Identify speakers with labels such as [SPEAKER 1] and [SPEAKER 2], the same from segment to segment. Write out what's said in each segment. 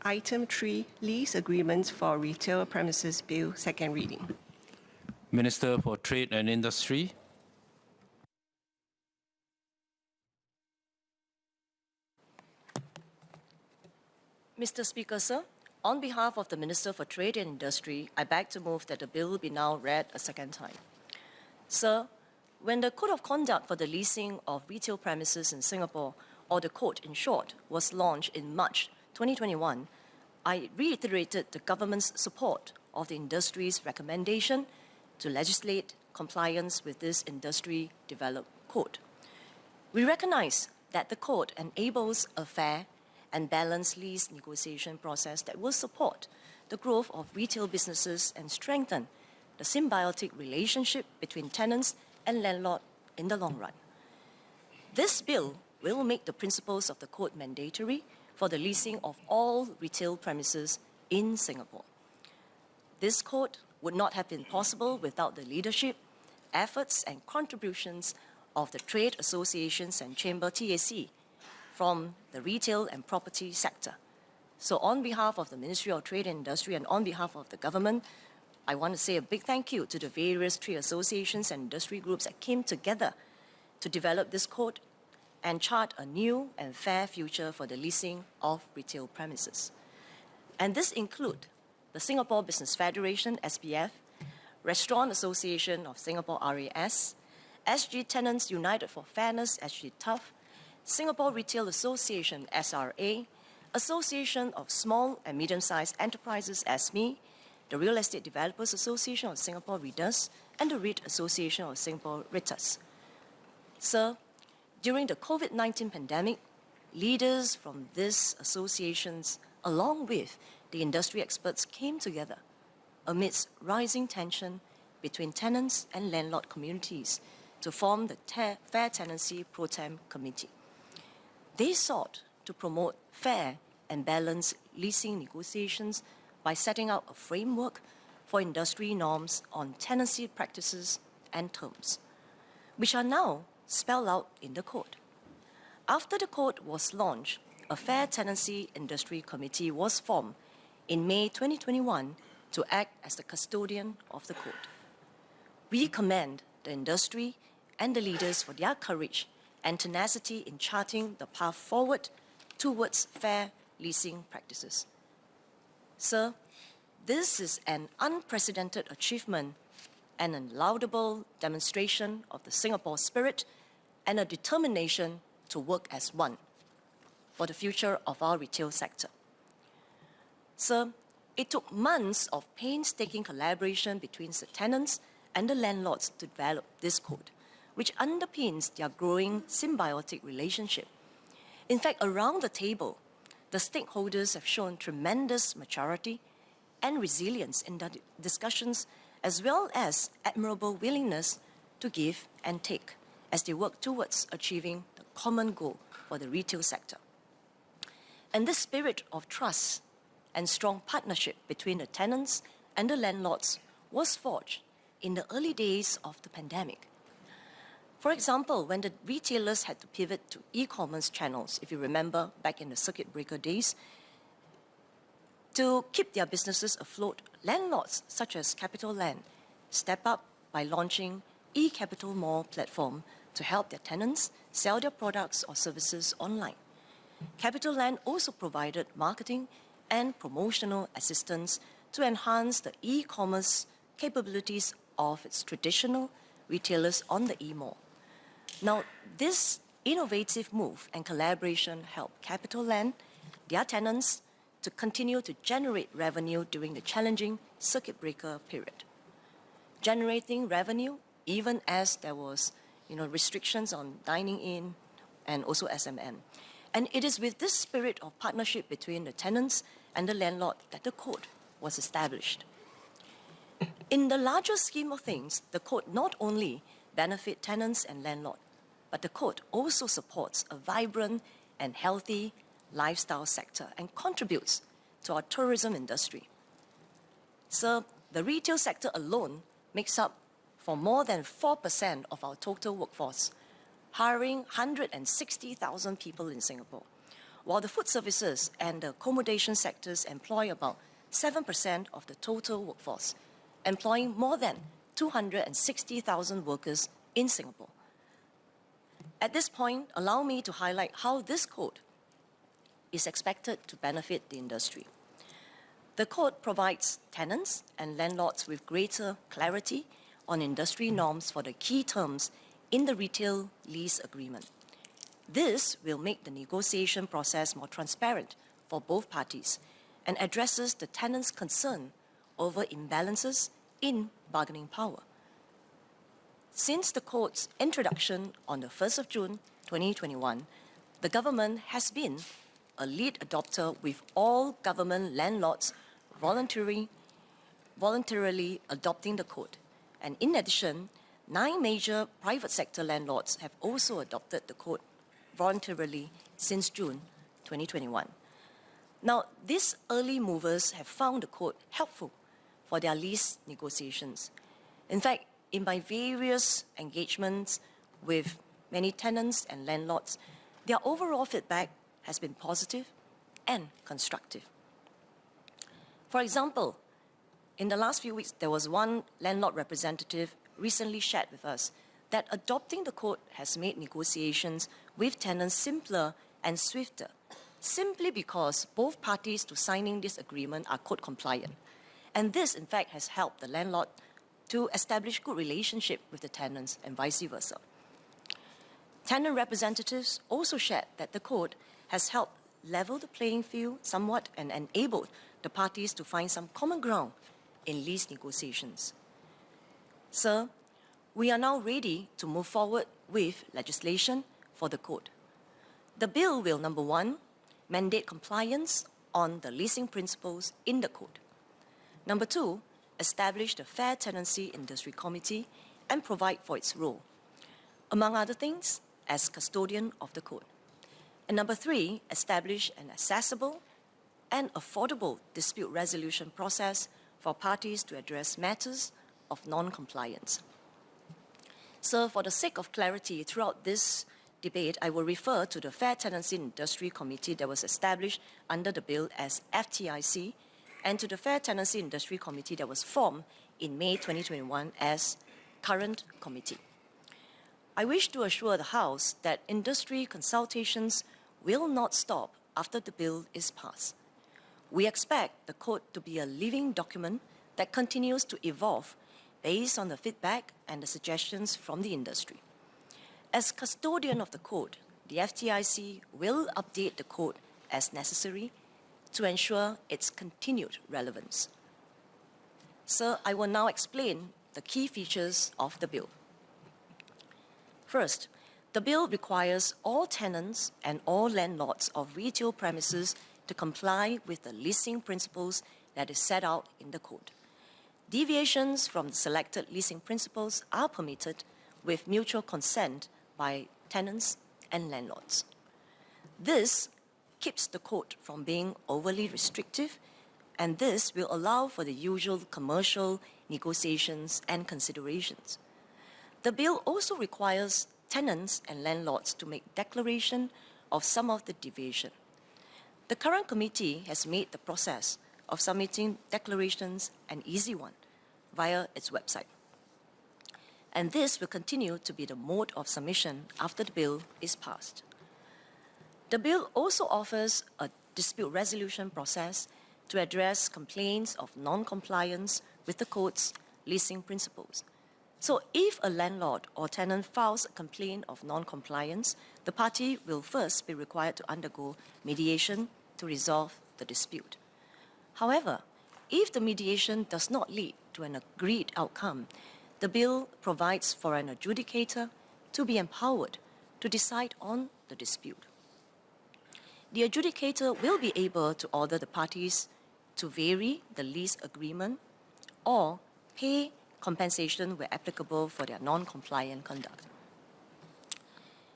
[SPEAKER 1] Item 3, Lease Agreements for Retail Premises Bill, second reading.
[SPEAKER 2] Minister for Trade and Industry.
[SPEAKER 3] Mr. Speaker, sir, on behalf of the Minister for Trade and Industry, I beg to move that the bill be now read a second time. Sir, when the Code of Conduct for the Leasing of Retail Premises in Singapore, or the Code in short, was launched in March 2021, I reiterated the government's support of the industry's recommendation to legislate compliance with this industry-developed code. We recognize that the code enables a fair and balanced lease negotiation process that will support the growth of retail businesses and strengthen the symbiotic relationship between tenants and landlord in the long run. This bill will make the principles of the code mandatory for the leasing of all retail premises in Singapore. This code would not have been possible without the leadership, efforts and contributions of the trade associations and chamber TAC from the retail and property sector. So on behalf of the Ministry of Trade and Industry and on behalf of the government, I want to say a big thank you to the various trade associations and industry groups that came together to develop this code and chart a new and fair future for the leasing of retail premises. And this include the Singapore Business Federation, SBF, Restaurant Association of Singapore, RAS, SG Tenants United for Fairness, SG TUF, Singapore Retail Association, SRA, Association of Small and Medium-Sized Enterprises, SME, the Real Estate Developers Association of Singapore, REDUS, and the REIT Association of Singapore, REITUS. Sir, during the COVID-19 pandemic, leaders from these associations, along with the industry experts, came together amidst rising tension between tenants and landlord communities to form the Fair Tenancy Pro Tem Committee. They sought to promote fair and balanced leasing negotiations by setting out a framework for industry norms on tenancy practices and terms, which are now spelled out in the code. After the code was launched, a Fair Tenancy Industry Committee was formed in May 2021 to act as the custodian of the code. We commend the industry and the leaders for their courage and tenacity in charting the path forward towards fair leasing practices. Sir, this is an unprecedented achievement and a laudable demonstration of the Singapore spirit and a determination to work as one for the future of our retail sector. Sir, it took months of painstaking collaboration between the tenants and the landlords to develop this code, which underpins their growing symbiotic relationship. In fact, around the table, the stakeholders have shown tremendous maturity and resilience in the discussions, as well as admirable willingness to give and take as they work towards achieving the common goal for the retail sector. And this spirit of trust and strong partnership between the tenants and the landlords was forged in the early days of the pandemic. For example, when the retailers had to pivot to e-commerce channels, if you remember back in the circuit breaker days, to keep their businesses afloat, landlords such as CapitaLand step up by launching e-Capital Mall platform to help their tenants sell their products or services online. CapitaLand also provided marketing and promotional assistance to enhance the e-commerce capabilities of its traditional retailers on the e-mall. Now, this innovative move and collaboration helped CapitaLand, their tenants, to continue to generate revenue during the challenging circuit breaker period. Generating revenue even as there was restrictions on dining in and also SMN. And it is with this spirit of partnership between the tenants and the landlord that the code was established. In the larger scheme of things, the code not only benefits tenants and landlord, but the code also supports a vibrant and healthy lifestyle sector and contributes to our tourism industry. So the retail sector alone makes up for more than 4% of our total workforce, hiring 160,000 people in Singapore. while the food services and the accommodation sectors employ about 7% of the total workforce, employing more than 260,000 workers in Singapore. At this point, allow me to highlight how this code is expected to benefit the industry. The code provides tenants and landlords with greater clarity on industry norms for the key terms in the retail lease agreement. This will make the negotiation process more transparent for both parties and addresses the tenants' concern over imbalances in bargaining power. Since the code's introduction on the 1st of June 2021, the government has been a lead adopter, with all government landlords voluntarily adopting the code. And in addition, 9 major private sector landlords have also adopted the code voluntarily since June 2021. Now, these early movers have found the code helpful for their lease negotiations. In fact, in my various engagements with many tenants and landlords, their overall feedback has been positive and constructive. For example, in the last few weeks, there was one landlord representative recently shared with us that adopting the code has made negotiations with tenants simpler and swifter, simply because both parties to signing this agreement are code compliant. And this, in fact, has helped the landlord to establish good relationship with the tenants and vice versa. Tenant representatives also shared that the code has helped level the playing field somewhat and enabled the parties to find some common ground in lease negotiations. Sir, we are now ready to move forward with legislation for the code. The bill will, number 1, mandate compliance on the leasing principles in the code. Number 2, establish the Fair Tenancy Industry Committee and provide for its role, among other things, as custodian of the code. And number 3, establish an accessible and affordable dispute resolution process for parties to address matters of non-compliance. So, for the sake of clarity throughout this debate, I will refer to the Fair Tenancy Industry Committee that was established under the bill as FTIC, and to the Fair Tenancy Industry Committee that was formed in May 2021 as Current Committee. I wish to assure the House that industry consultations will not stop after the bill is passed. We expect the code to be a living document that continues to evolve based on the feedback and the suggestions from the industry. As custodian of the code, the FTIC will update the code as necessary to ensure its continued relevance. Sir, I will now explain the key features of the bill. First, the bill requires all tenants and all landlords of retail premises to comply with the leasing principles that is set out in the code. Deviations from the selected leasing principles are permitted with mutual consent by tenants and landlords. This keeps the code from being overly restrictive, and this will allow for the usual commercial negotiations and considerations. The bill also requires tenants and landlords to make declaration of some of the deviation. The current committee has made the process of submitting declarations an easy one via its website. And this will continue to be the mode of submission after the bill is passed. The bill also offers a dispute resolution process to address complaints of non-compliance with the code's leasing principles. So if a landlord or tenant files a complaint of non-compliance, the party will first be required to undergo mediation to resolve the dispute. However, if the mediation does not lead to an agreed outcome, the bill provides for an adjudicator to be empowered to decide on the dispute. The adjudicator will be able to order the parties to vary the lease agreement or pay compensation where applicable for their non-compliant conduct.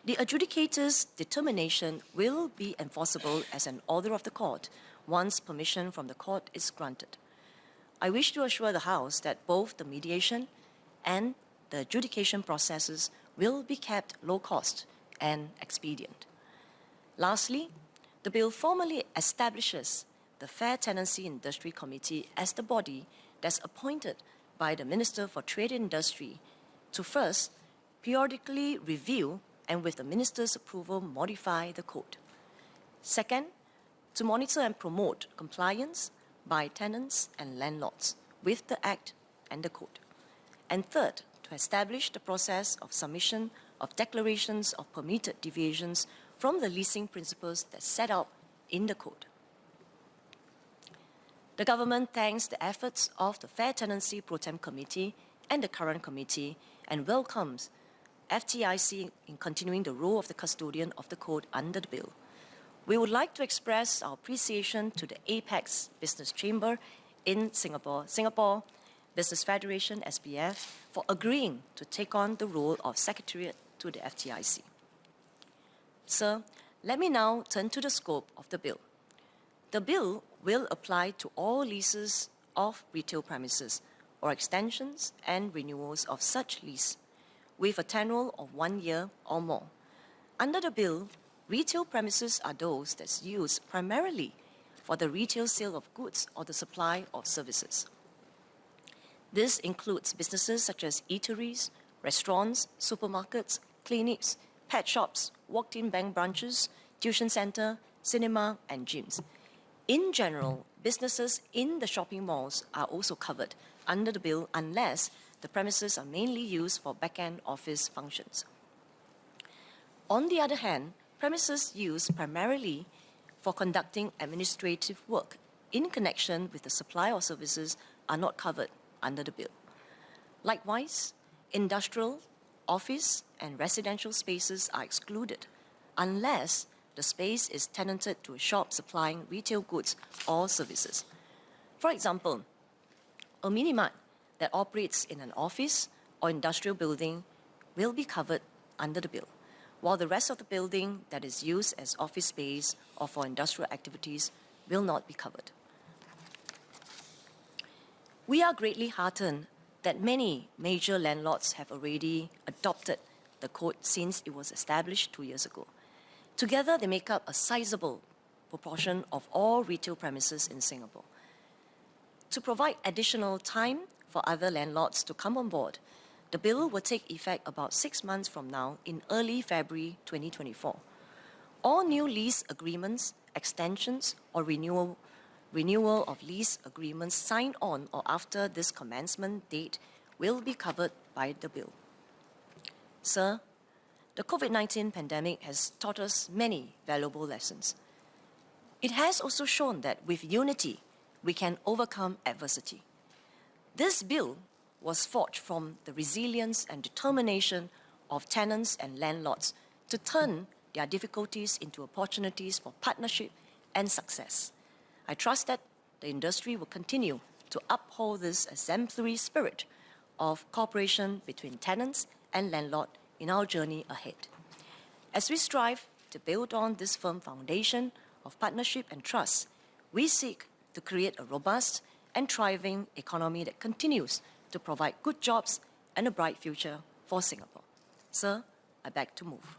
[SPEAKER 3] The adjudicator's determination will be enforceable as an order of the court once permission from the court is granted. I wish to assure the House that both the mediation and the adjudication processes will be kept low cost and expedient. Lastly, The bill formally establishes the Fair Tenancy Industry Committee as the body that's appointed by the Minister for Trade and Industry to first periodically review and with the Minister's approval modify the code. Second, to monitor and promote compliance by tenants and landlords with the Act and the code. And third, to establish the process of submission of declarations of permitted deviations from the leasing principles that set out in the code. The government thanks the efforts of the Fair Tenancy Pro Tem Committee and the current committee and welcomes FTIC in continuing the role of the custodian of the code under the bill. We would like to express our appreciation to the Apex Business Chamber in Singapore, Singapore Business Federation, SBF, for agreeing to take on the role of Secretariat to the FTIC. Sir, let me now turn to the scope of the bill. The bill will apply to all leases of retail premises or extensions and renewals of such lease with a tenure of 1 year or more. Under the bill, retail premises are those that's used primarily for the retail sale of goods or the supply of services. This includes businesses such as eateries, restaurants, supermarkets, clinics, pet shops, walk-in bank branches, tuition center, cinema, and gyms. In general, businesses in the shopping malls are also covered under the bill unless the premises are mainly used for back-end office functions. On the other hand, premises used primarily for conducting administrative work in connection with the supply of services are not covered under the bill. Likewise, industrial, office, and residential spaces are excluded unless the space is tenanted to a shop supplying retail goods or services. For example, a minimart that operates in an office or industrial building will be covered under the bill, while the rest of the building that is used as office space or for industrial activities will not be covered. We are greatly heartened that many major landlords have already adopted the code since it was established 2 years ago. Together, they make up a sizable proportion of all retail premises in Singapore. To provide additional time for other landlords to come on board, the bill will take effect about 6 months from now in early February 2024. All new lease agreements, extensions, or renewal of lease agreements signed on or after this commencement date will be covered by the bill. Sir, the COVID-19 pandemic has taught us many valuable lessons. It has also shown that with unity, we can overcome adversity. This bill was forged from the resilience and determination of tenants and landlords to turn their difficulties into opportunities for partnership and success. I trust that the industry will continue to uphold this exemplary spirit of cooperation between tenants and landlord in our journey ahead. As we strive to build on this firm foundation of partnership and trust, we seek to create a robust and thriving economy that continues to provide good jobs and a bright future for Singapore. Sir, I beg to move.